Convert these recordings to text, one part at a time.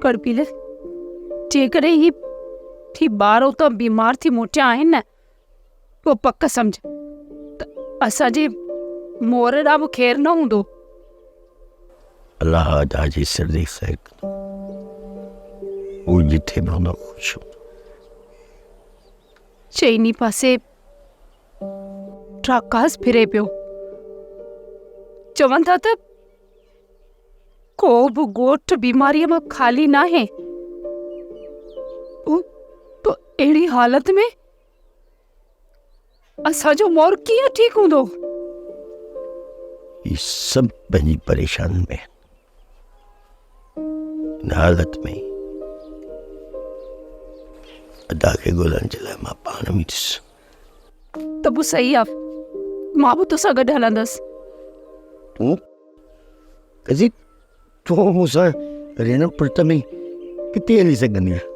कड़पीले जेकॾहिं ही ॿार उतां बीमार थी मोटिया आहिनि न, पोइ पक सम्झ त असांजे मोर ॾांहुं बि ख़ैरु न हूंदो। अल्लाह तव्हांजी सिरदी सैक हू जिथे बि हूंदो ख़ुशि हूंदो। चइनी पासे ट्राकास फिरे पियो। चवनि था त को बि ॻोठ बीमारीअ मां ख़ाली न आहे। तो अहिड़ी हालत में असांजो मोर कीअं ठीकु हूंदो? ये सभु पंहिंजी परेशानी में इन हालत में अदा खे ॻोल्हण जे लाइ मां पाण बि ॾिस। त पोइ सही आहे, मां बि तोसां गॾु हलंदसि। तूं कजी तूं मूंसां रेण पुट में किथे हली सघंदी आहे?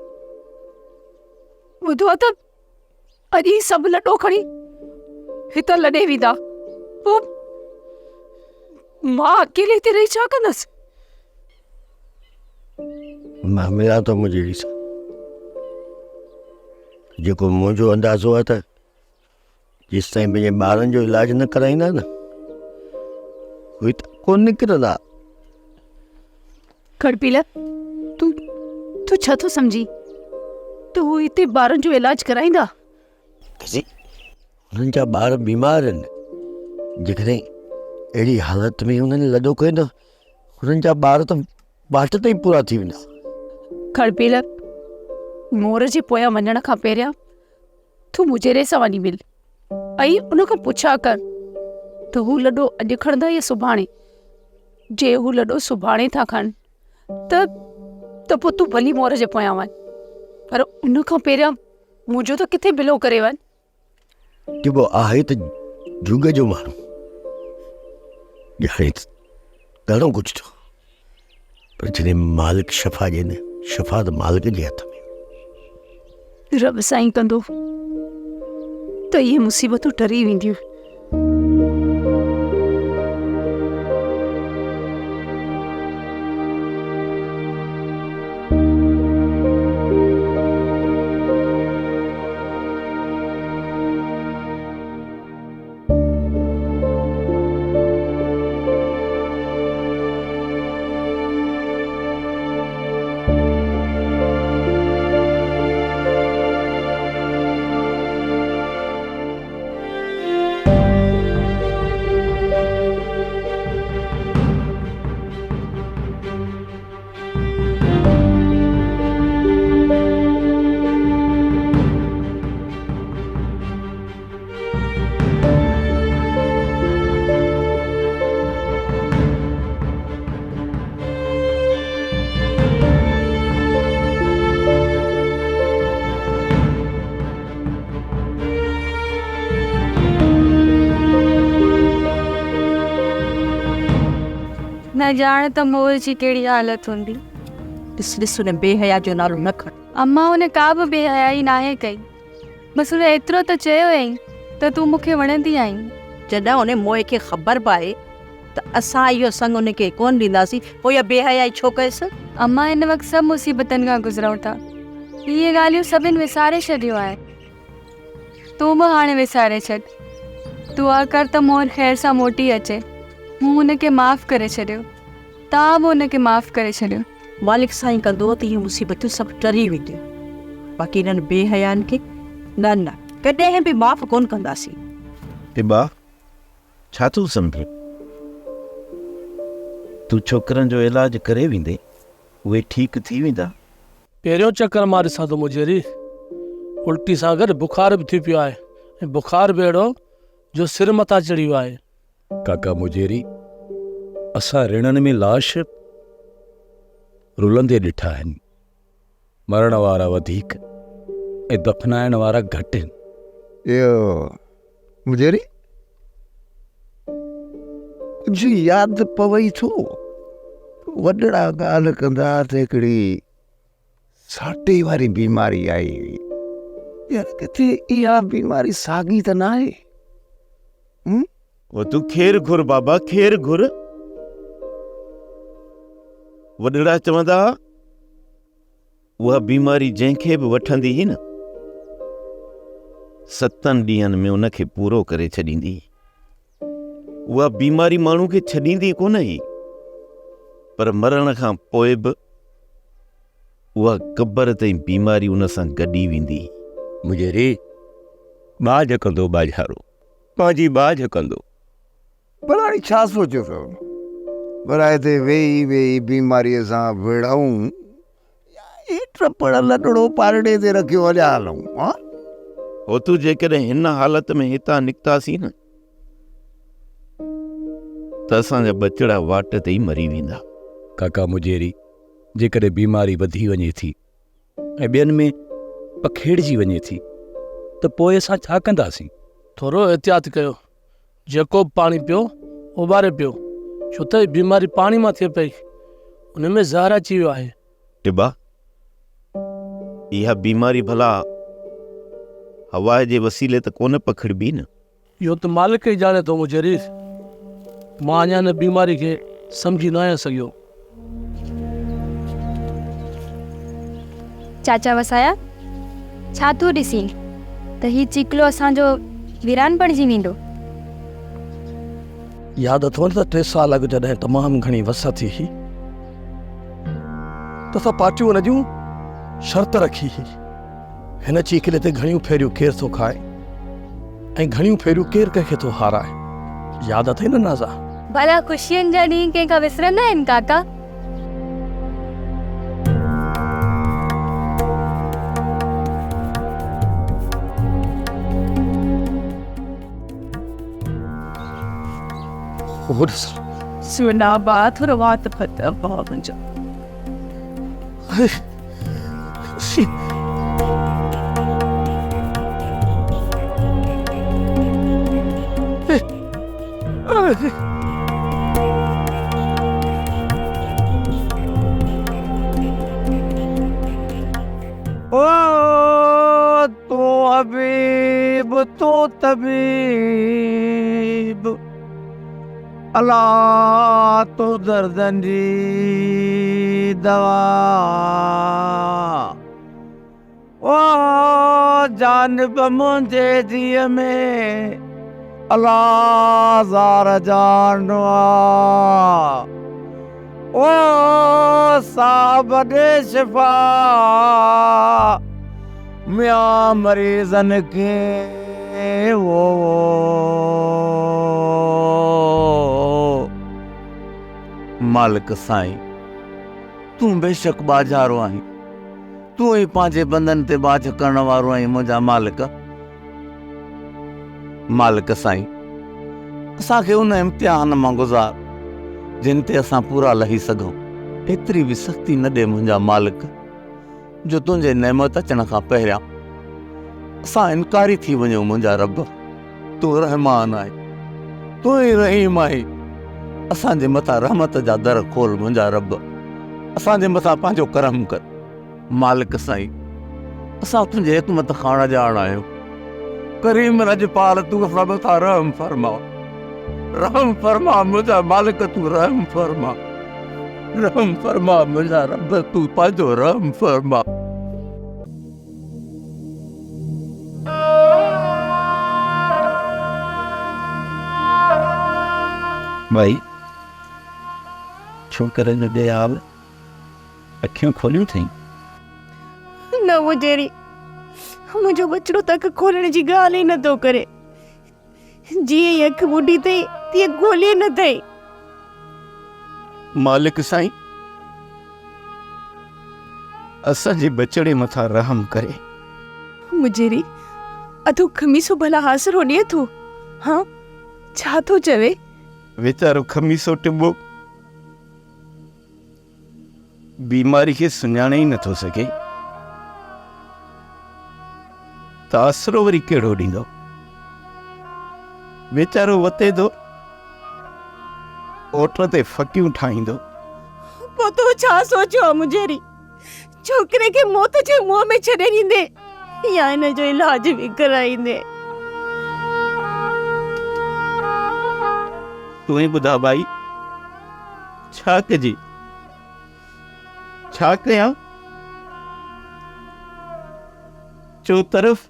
ॿुधो त अॼु ही सभु लॾो खणी हितां लॾे वेंदा, पोइ मां अकेले हिते रही छा कंदसि? मां मिलां थो मुंहिंजी सां, जेको मुंहिंजो अंदाज़ो आहे त जेसि ताईं पंहिंजे ॿारनि जो इलाज न कराईंदा न उहे त कोन निकिरंदा। खड़पीला तूं छा थो सम्झी? तूं हिते ॿारनि जो इलाज कराईंदा? हुननि जा ॿार बीमार आहिनि, जेकॾहिं अहिड़ी हालत में हुननि लॾो कयो न हुननि जा ॿार त वाट ताईं पूरा थी वेंदा। खड़पीला मोर जे पोयां वञण खां पहिरियां तूं मुजेरे सां वञी मिल ऐं उन खां पुछा कर त हू लॾो अॼु खणंदा या सुभाणे। जे हू लॾो सुभाणे था खणनि त पोइ तूं भली मोर जे पोयां वञ, पर उन खां पहिरियां मुंहिंजो त किथे बिलो करे वञ। जेको आहे त जुग जो माण्हू ॼाणे घणो कुझु थो, पर जॾहिं मालिक शफ़ा ॾिए न, शफ़ा त मालिक जे हथ में। रब साईं कंदो त इहे मुसीबतूं टरी वेंदियूं। न जाने त मोर जी कहिड़ी हालत हूंदी। ॾिस उन बेहया जो नालो न खण। अम्मा उन का बि बेहयाई नाहे कई, बसि उन एतिरो त चयो हुयईं त तूं मूंखे वणंदी आहीं। जॾहिं उन मोए खे ख़बर पए त असां इहो संग उनखे कोन ॾींदासीं, पोइ इहा बेहयाई छो कयसि? अम्मा हिन वक़्तु सभु मुसीबतनि खां गुज़रूं था, इहे ॻाल्हियूं सभिनि विसारे छॾियो आहे। तूं बि हाणे विसारे छॾ, दुआ कर त मोर ख़ैर सां मोटी अचे। मूं हुनखे माफ़ करे छॾियो, तव्हां बि हुनखे माफ़ करे छॾियो। मालिक साईं कंदो त इहे मुसीबतूं सभु टरी वेंदियूं, बाक़ी इन्हनि बेहयानि खे न कॾहिं बि माफ़ कोन कंदासीं। हिबा छा तूं सम्झे? तूं छोकिरनि जो इलाज करे वेंदे उहे ठीकु थी वेंदा। पहिरियों चक्कर मां ॾिसां थो मुंहिंजी उल्टी सां गॾु बुखार बि थी पियो आहे, ऐं बुखार बि अहिड़ो जो सिर मथां चढ़ी वियो आहे। काका मुजेरी, असां रिणनि में लाश रुलंदे ॾिठा आहिनि, मरण वारा वधीक ऐं दफ़नाइण वारा घटि आहिनि। इहो मुजेरी कुझु यादि पवई थो, वॾड़ा ॻाल्हि कंदा त हिकिड़ी साटे वारी बीमारी आई हुई। यार किथे इहा बीमारी साॻी त न आहे? वो तू खेर घुर बाबा, खेर घुर। वॾड़ा चवंदा उहा बीमारी जंहिंखे बि वठंदी हुई न 7 ॾींहंनि में उनखे पूरो करे छॾींदी। उहा बीमारी माण्हू खे छॾींदी कोन हुई, पर मरण खां पोइ बि उहा क़बर ताईं बीमारी उन सां गॾी वेंदी। मुंहिंजे बाज कंदो बाजारो, पंहिंजी बाज कंदो। भला हाणे छा सोचियो अथव? भला हिते वेही वेही बीमारीअ सां विड़ऊं या टपड़ लॾड़ो पारड़े ते रखियो हलिया हलूं? हा, हो तूं जेकॾहिं हिन हालत में हितां निकितासीं न त असांजा बचड़ा वाट ते ई मरी वेंदा। काका मुजेरी, जेकॾहिं बीमारी वधी वञे थी ऐं ॿियनि में पखेड़िजी वञे थी त पोइ असां छा कंदासीं? थोरो एहतियात कयो, जेको बि पाणी पियो उॿारे पियो, छो त बीमारी पाणी मां थिए पई, उन में ज़हर अची वियो आहे। टिबा, इहा बीमारी भला हवा जे वसीले त कोन पखिड़बी न? इहो त मालिक ई ॼाणे थो मुजेरी, मां अञा हिन बीमारी खे सम्झी न आहियां सघियो। चाचा वसाया, छा थो ॾिसी त हीउ चिकलो असांजो वीरान बणिजी वेंदो? यादि अथव न त 3 साल अॻु जॾहिं तमामु घणी वस थी हुई त असां पार्टियूं हुन जूं शर्त रखी हुई, हिन चीकले ते घणियूं फेरियूं केरु थो खाए ऐं घणियूं फेरियूं केरु कंहिंखे थो हाराए। यादि अथई न नाज़ा? भला ख़ुशियुनि जा ॾींहं कंहिंखां विसरंदा आहिनि काका? सुना बात रवात फता बाबंजा। ओ तो हबीब तो तबीब, अल्लाह तो दर्दन जी दवा। ओ जानब मुंहिंजे दिए में अल्लाह ज़ार जानवा। ओ साहब दे शिफा मियां मरीज़न के वो मालिक साईं, तूं बेशक बाजारो आहीं, तूं ही पंहिंजे बंदनि ते बाज करण वारो आहीं मुंहिंजा मालिक। मालिक साईं, असांखे उन इम्तिहान मां गुज़ार जिन ते असां पूरा लही सघूं। एतिरी बि सख़्ती न ॾे मुंहिंजा मालिक जो तुंहिंजे नेमत अचण खां पहिरियां असां इनकारी थी वञूं। मुंहिंजा रब, तूं रहमान आहीं, तूं ई रहीम आहीं। असांजे मथां रहमत जा दर खोल मुंहिंजा रब, असांजे मथां पंहिंजो करम कर। मालिक साईं, असां तुंहिंजे हिकमत खां ॼाण आहियूं। करीम रजपाल, तूं असां मथां रहम फरमा, रहम फरमा मुंहिंजा मालिक, तूं रहम फरमा, रहम फरमा मुंहिंजा रब, तूं पंहिंजो रहम फरमा। भाई छो करे न ॾे आव? अखियूं खोलियूं अथई? न मुजेरी, मुंहिंजो बचिड़ो तक खोलण जी ॻाल्हि ई नथो करे। जीअं ई अखि ॿुडी अथई तीअं ॻोल्हे न अथई। मालिक साईं, असांजे बचड़े मथां रहम करे। मुजेरी, अधो खमीसो भला हासिल हो ॾिए थो? हाँ, छा थो चवे? वीचारो खमीसो टिबो बीमारी खे सुञाणे ई नथो सघे, त आसरो वरी कहिड़ो ॾींदो? वीचारो वते थो, ओट ते फकियूं ठाहींदो। पोइ तूं छा सोचियो आहे मुजेरी? छोकिरे खे मौत जे मुंहं में छॾे ॾींदे या हिन जो इलाज बि कराईंदे? तूं ई ॿुधा भाई, छा कजे, छा कयां? चो तरफ़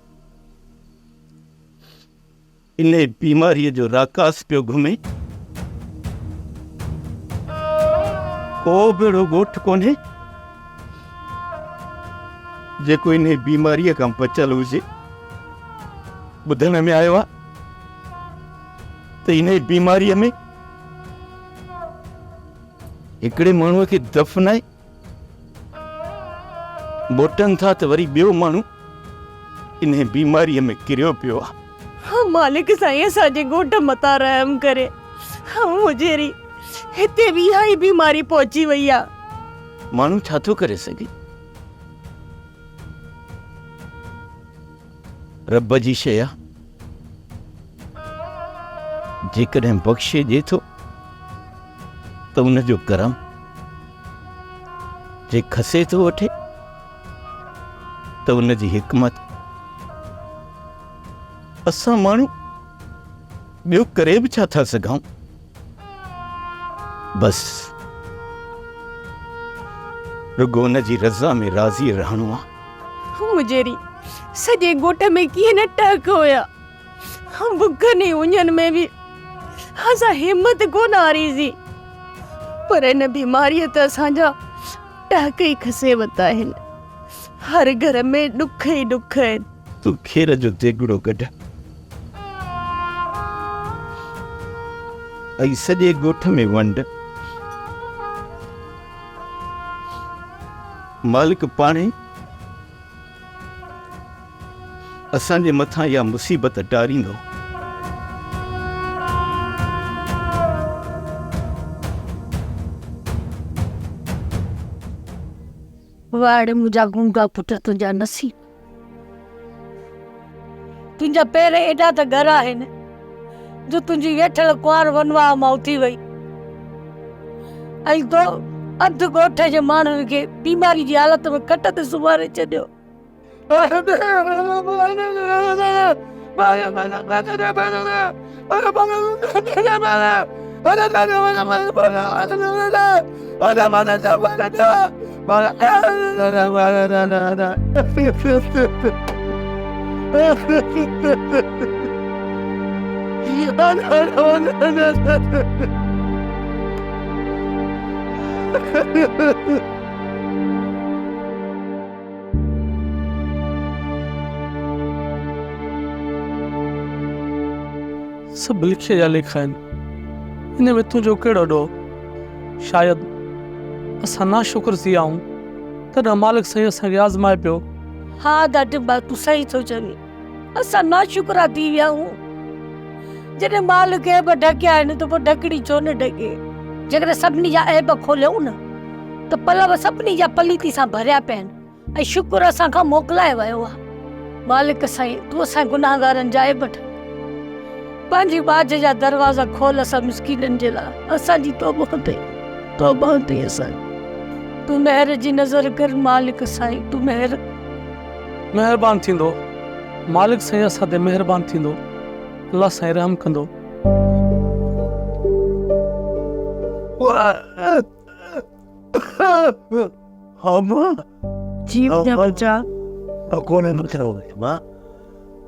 इन बीमारीअ जो राकास पियो घुमे। को बेड़ो ॻोठ कोन्हे जेको इन बीमारीअ खां बचियल हुजे। ॿुधण में आयो आहे त इन बीमारीअ में हिकिड़े माण्हूअ खे दफ़नाए मोटनि था त वरी ॿियो माण्हू इन बीमारीअ में किरियो पियो आहे। मालिक साईं असांजे घोट मथां रहम करे। मुझेरी हिते बि इहा ई बीमारी पहुची वई आहे। माण्हू छा थो करे सघे? रब जी शइ आहे, जेकॾहिं बख़्शे ॾिए थो त उनजो करम, जे खसे थो वठे त उनजी हिकमत। असां माण्हू ॿियो करे बि छा था सघूं? बस रुगो उनजी रज़ा में राज़ी रहणो आहे। मुझेरी सॼे ॻोठ में कीअं न टहक हुया। बुखनि उञनि में बि असां हिम्मत कोन हारीसीं, पर इन बीमारीअ त असांजा टहक ई खसे वरिता आहिनि। हर घर में ॾुख ई ॾुख आहिनि। तूं खेर जो देगड़ो कढ ऐं सॼे ॻोठ में वंड। मालिक पाणे असांजे मथां इहा मुसीबत टारींदो। वाड़ मुंहिंजा गूंगा पुट तुंहिंजा नसीब। तुंहिंजा पेर एॾा त ॻरा आहिनि जो तुंहिंजी वेठल कुंवार वनवा मां उथी वई, ऐं तो अधु ॻोठ जे माण्हुनि खे बीमारी जी हालत में कट ते सुम्हारे छॾियो। सब लिखे जा लेखा आहिनि। इन में तुंहिंजो कहिड़ो ॾोह? शायदि असां ना शुक्र थी आऊं तॾहिं मालिक साईं असांखे आज़माए पियो। हा दादिबा तूं सही थो चवीं। असां ना शुक्रा थी विया आहियूं। जॾहिं मालिक ऐब ढकिया आहिनि त पोइ ढकड़ी छो न ढके? जेकॾहिं सभिनी जा ऐब खोलियूं न त पलव सभिनी जा पलीती सां भरिया पिया आहिनि ऐं शुक्र असां खां मोकिलाए वियो आहे। मालिक साईं तूं असां गुनाहगारनि जा ऐब पंहिंजी बाज जा दरवाज़ा खोल असां मिस्कीननि जे लाइ। असांजी तौबा ते असां तूं महर जी नज़र कर। मालिक साईं तूं महिरबान थींदो। मालिक साईं असां ते महिरबान थींदो। अल्लाह साईं रहम कंदो।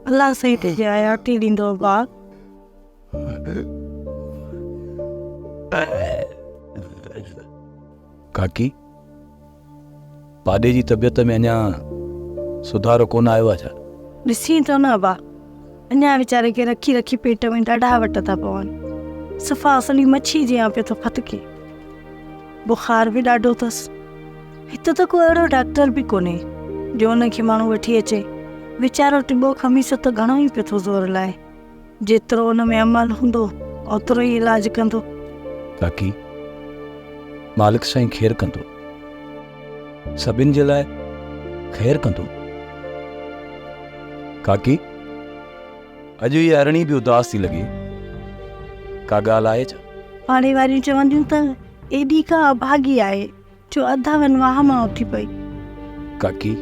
अल्लाह साईं तुझे हयाती ॾींदो बा। काकी, पाॾे जी तबियत में अञा सुधारो कोन आयो आहे छा? ॾिसी तो न बा, अञा वीचारे खे रखी रखी पेट में ॾाढा वट था पवनि। सफ़ा असली मच्छी जीअं पियो थो फटके। बुखार बि ॾाढो अथसि। हिते त को अहिड़ो डॉक्टर बि कोन्हे जो उनखे माण्हू वठी अचे। वीचारो टिॿो खमीस त घणो ई पियो थो ज़ोर लाए। जेतिरो उन में अमल हूंदो ओतिरो ई इलाज कंदो। काकी, मालिक साईं ख़ैरु कंदो, सभिनि जे लाइ ख़ैरु कंदो। काकी, अॼु ई अरणी बि उदास थी लॻे। का ॻाल्हि आहे छा? पाड़े वारियूं चवंदियूं त एॾी का अभागी आहे जो अधा वनवाह मां उथी पई। काकी,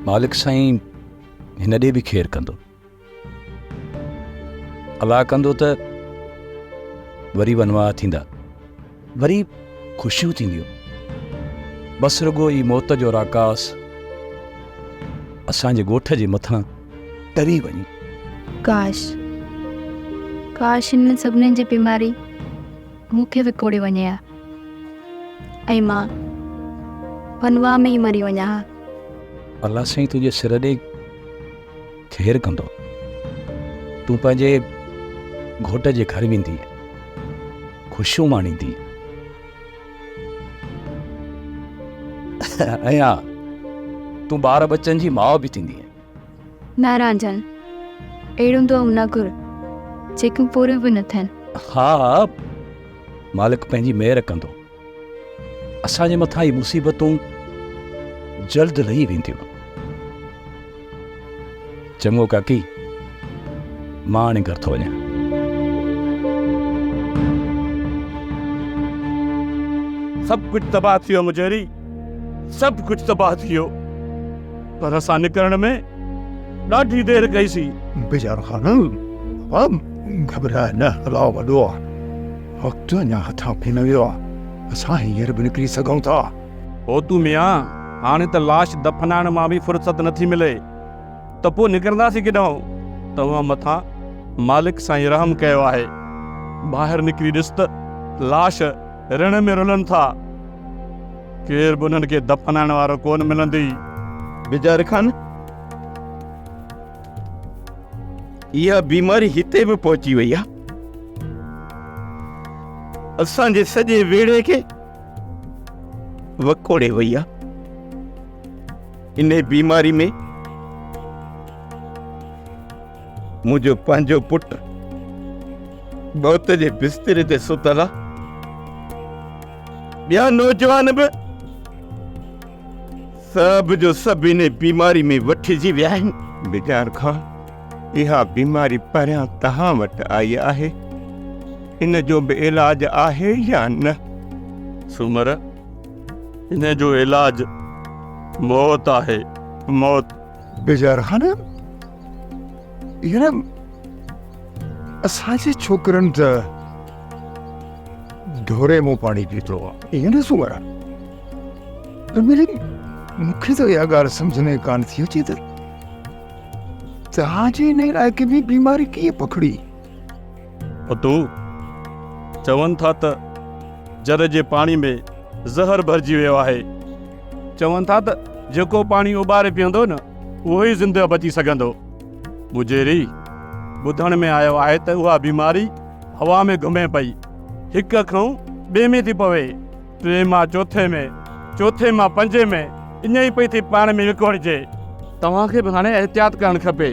मालिक साईं हिन ॾे बि ख़ैरु कंदो। अलाह कंदो त वरी वनवाह थींदा, वरी ख़ुशियूं थींदियूं। बसि रुगो ई मौत जो राकास असांजे ॻोठ जे मथां टरी वञे। काश काश हिन सभिनीनि जी बीमारी मूंखे विकोड़े वञे हा ऐं मां पनवा में ई मरी वञा हा। अलाह साईं तुंहिंजे सिर ॾे खेर कंदो। तूं पंहिंजे घोट जे घर वेंदी, ख़ुशियूं माणींदी। ऐं हा, तूं ॿार बच्चनि जी माउ बि थींदी। नारायण अहिड़ो दुआऊं न घुर जेके पूरे बि न थियनि। हा, मालिक पंहिंजी महिर कंदो। असांजे मथां ई मुसीबतूं जल्द लही वेंदियूं। चङो काकी, मां हाणे घर थो वञा। सभु कुझु तबाह थियो मुजेरी, सभु कुझु तबाह थियो, पर असां निकिरण में ॾाढी देरि कईसीं। बेजार ख़ानम, अब घबराए न, हलाओ वॾो आहे, वक़्तु अञा हथां फी न वियो आहे, असां हींअर बि निकिरी सघूं था। ओ तूं मियां, हाणे त लाश दफ़नाइण मां बि फुर्सत नथी मिले, त पोइ निकिरंदासीं केॾां? तव्हां मथां मालिक साईं रहम कयो आहे। ॿाहिरि निकिरी ॾिस त लाश रण में रुलनि था, केर बि उन्हनि खे दफ़नाइण वारो कोन मिलंदी। बेजार खान, इहा बीमारी हिते बि पहुची वई आहे। असांजे सॼे वेड़े खे वकोड़े वई आहे। इन बीमारी में मुंहिंजो पंहिंजो पुटु मौत जे बिस्तरे ते सुतल आहे। ॿिया नौजवान बि सभु जो सभु इन बीमारी में वठिजी विया आहिनि। बेजार खां, इहा बीमारी परियां तव्हां वटि आई आहे, इन जो बि इलाज आहे या न? सुमर, इन जो इलाज मौत आहे, मौत। बेजार खान, इहा असांजे छोकिरनि त ढोरे मूं पाणी पीतो आहे, ईअं न सूमर? पर मूंखे त इहा ॻाल्हि सम्झ में कान थी अचे त तव्हांजे इन इलाइक़े में बीमारी कीअं पकड़ी? तूं चवनि था त जर जे पाणी में ज़हर भरिजी वियो आहे। चवनि था त जेको पाणी उॿारे पीअंदो न, उहो ई ज़िंदह बची सघंदो। मुजेरी, ॿुधण में आयो आहे त उहा बीमारी हवा में घुमे पई, हिक खां ॿिए में थी पवे, टे मां चौथे में, चौथे मां पंजे में, ईअं ई पई थी पाण में विकोड़जे। तव्हांखे बि हाणे एहतियात करणु खपे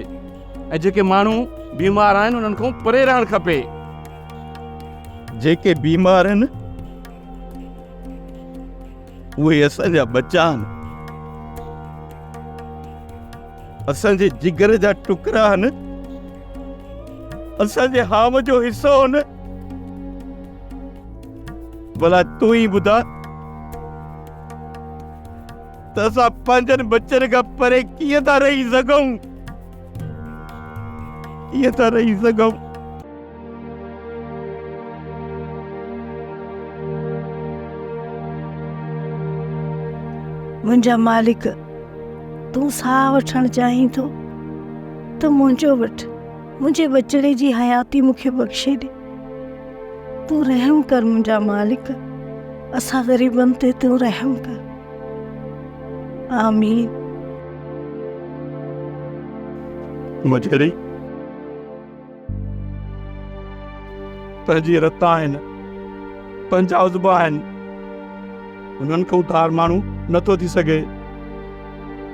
ऐं जेके माण्हू बीमार आहिनि उन्हनि खां परे रहणु खपे। जेके बीमार आहिनि उहे असांजा बच्चा आहिनि, असांजे जिगर जा टुकड़ा आहिनि, असांजे हाम जो हिसो आहिनि। भला तूं ई ॿुधा त असां पंहिंजनि बच्चनि खां परे कीअं था रही सघूं, कीअं था रही सघूं? मुंहिंजा मालिक, तूं साह वठणु चाहीं थो त मुंहिंजो वटि, मुंहिंजे बचिड़े जी हयाती मूंखे बख़्शे ॾे। तूं रहम कर मुंहिंजा मालिक, असां ग़रीबनि ते तूं रहम कर। आमीन। मुजेरी, पंहिंजी रता आहिनि, पंहिंजा उज़बा आहिनि, उन्हनि खां उधार माण्हू नथो थी सघे।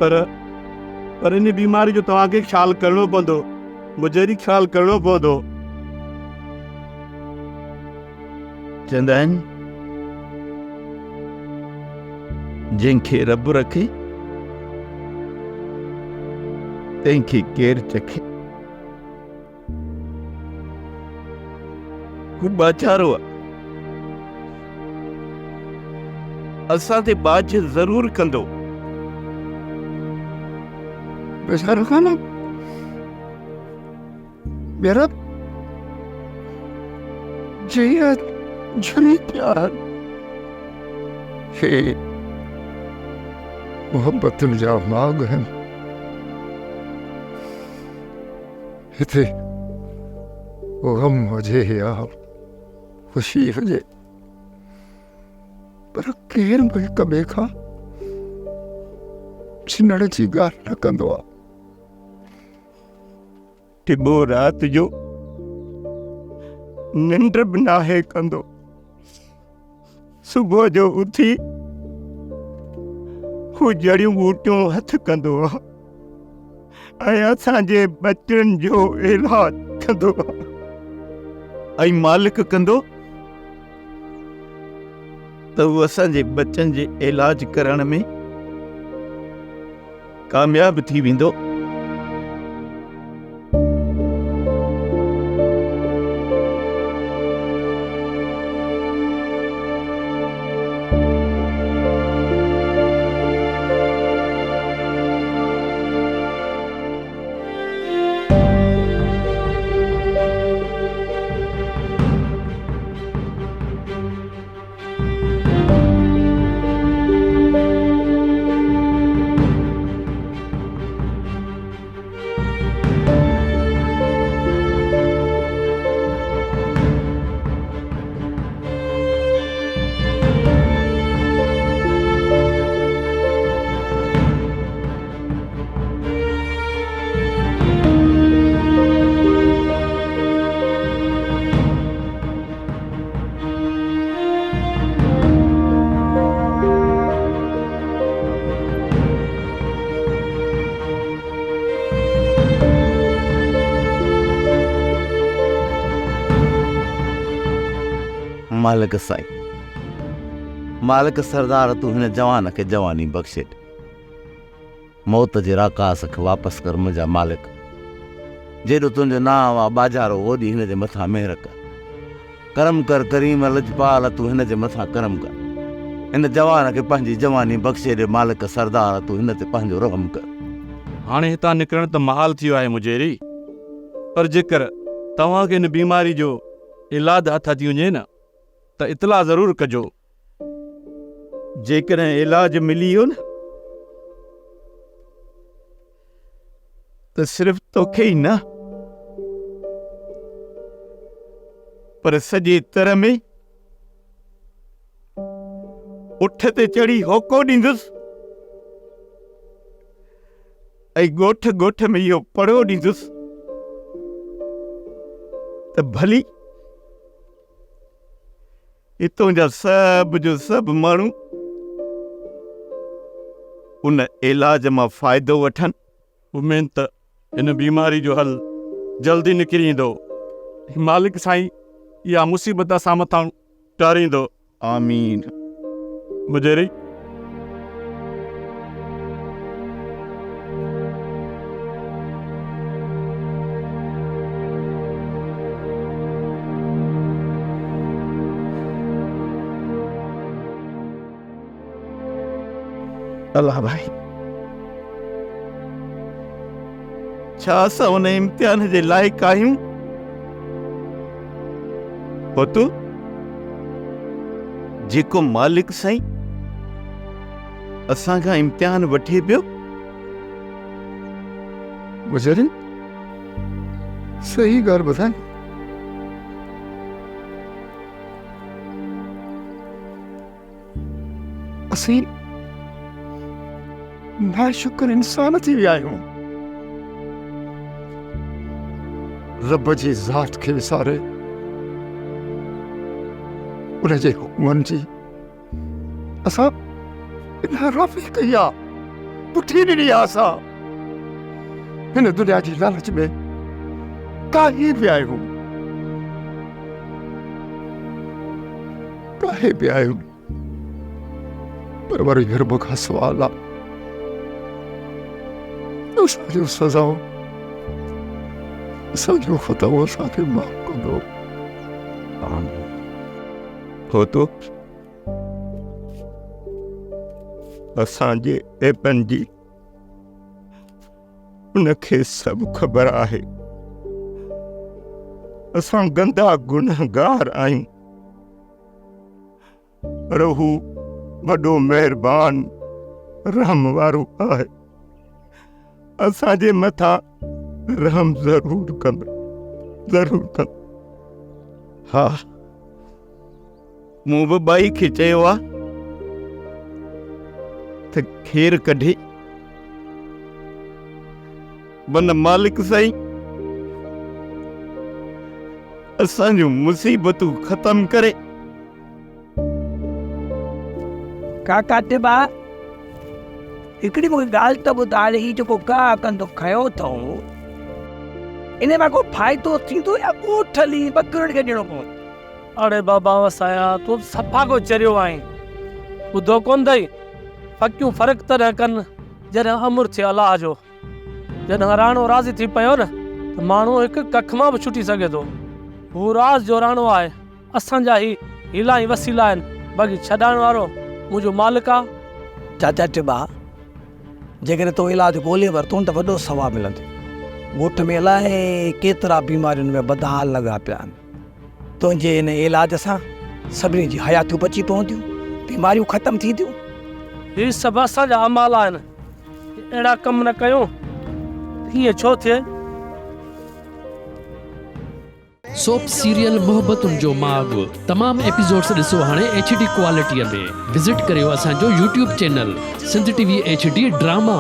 पर इन बीमारी जो तव्हांखे ख़्यालु करणो पवंदो, मुजेरी, ख़्यालु करणो पवंदो। चवंदा आहिनि जंहिंखे रब रखे तंहिंखे केरु चखे। बाचारो असां ते बाज ज़रूर कंदो। बेचारा खाना, मेरा जिया झुरी प्यार हे मोहब्बत जा माग हैं, हिते गम हुजे या ख़ुशी हुजे, पर केरु बि हिक ॿिए खां छिनण जी ॻाल्हि न कंदो आहे। टिबो राति जो निंड बि नाहे कंदो, सुबुह जो उथी हू जड़ियूं ॿूटियूं हथ कंदो आहे ऐं असांजे बचनि जो इलाज कंदो आहे। ऐं मालिक कंदो त उहो असांजे बचनि जे इलाज करण में कामयाब थी वेंदो। मालिक साईं, मालिक सरदार, तूं हिन जवान खे जवानी बख़्शे ॾे। मौत जे राकास खे वापसि कर मुंहिंजा मालिक। जेॾो तुंहिंजो नाम आहे बाजारो, ओॾी हिन जे मथां महिर कर। करम कर करीम लजपाल, तूं हिन जे मथां करम कर। हिन जवान खे पंहिंजी जवानी बख़्शे ॾे। मालिक सरदार, तूं हिन ते पंहिंजो रहम कर। हाणे हितां निकिरण त महाल थियो आहे मुंहिंजेरी, पर जेकर तव्हांखे हिन बीमारी जो इलाज हथ अची वञे न त इतला ज़रूरु कजो। जेकॾहिं इलाज मिली वियो न त सिर्फ़ तोखे ई न, पर सॼे तर में उठ ते चढ़ी होको ॾींदुसि ऐं ॻोठ ॻोठ में इहो पड़ो ॾींदुसि त भली हितों जा सभु जो सभु माण्हू उन इलाज मां फ़ाइदो वठनि। उमेद त हिन बीमारी जो हल जल्दी निकिरी ईंदो। मालिक साईं इहा मुसीबत सां मथां टारींदो। आमीन। मुंहिंजेरी अल्लाह भाई, छा असां उन इम्तिहान जे लाइक़ आहियूं? पुत, जेको मालिक साईं असां खां इम्तिहान वठे पियो। गुज़री सही ॻाल्हि ॿुधाए। असीं नाशुक्र इंसान थी विया आहियूं। रब जी ज़ात खे विसारे उन जे हुकमनि जी असां नाराफ़ी कई आहे, पुठी ॾिनी आहे। असां हिन दुनिया जी लालच में काहे पिया आहियूं, काहे पिया आहियूं। पर वरी रब खां सवाल आहे, असांजो सज़ाऊं, असांजो ख़ताऊं असांखे माफ़ कंदो। हो तो असांजे ऐपनि जी उनखे सभु ख़बर आहे। असां गंदा गुनहगार आहियूं, पर हू वॾो महिरबान रहम वारो आहे। असांजे मथां रहम ज़रूर कंदो, ज़रूर कंदो। हा, मूं बि बाई खे चयो आहे त खेर कढे, मन मालिक साईं असांजूं मुसीबतूं ख़तम करे। काका टिबा हिकिड़ी मूंखे ॻाल्हि त ॿुधाए, हीउ जेको गाह कंदो खयो अथऊं इन मां को फ़ाइदो थींदो या ॻोठ हली ॿकरनि खे ॾियणो पवंदो? अरे बाबा वसाया तूं सफ़ा को चरियो आहीं। ॿुधो कोन अथई, फ़क़ियूं फ़र्क़ु तॾहिं कनि जॾहिं अमुर थिए अलाह जो। जॾहिं राणो राज़ी थी पियो न त माण्हू हिकु कख मां बि छुटी सघे थो। हू राज़ जो राणो आहे, असांजा ही हीला ई वसीला आहिनि, बाक़ी छॾाइण वारो मुंहिंजो मालिक आहे। चाचा टिबा जेकॾहिं तो इलाज ॻोल्हे वरितो त वॾो सवाबु मिलंदो। ॻोठ में अलाए केतिरा बीमारियुनि में बदहाल लॻा पिया आहिनि। तुंहिंजे हिन इलाज सां सभिनी जी हयातियूं बची पवंदियूं, बीमारियूं ख़तमु थींदियूं। ही सभु असांजा अमाल आहिनि, अहिड़ा कम न कयूं हीअं छो थिए। सोप सीरियल मोहब्बतुनि जो माग तमाम एपिसोड्स ॾिसो हाणे HD क्वालिटीअ में। विज़िट करियो असांजो YouTube channel Sindh TV HD drama.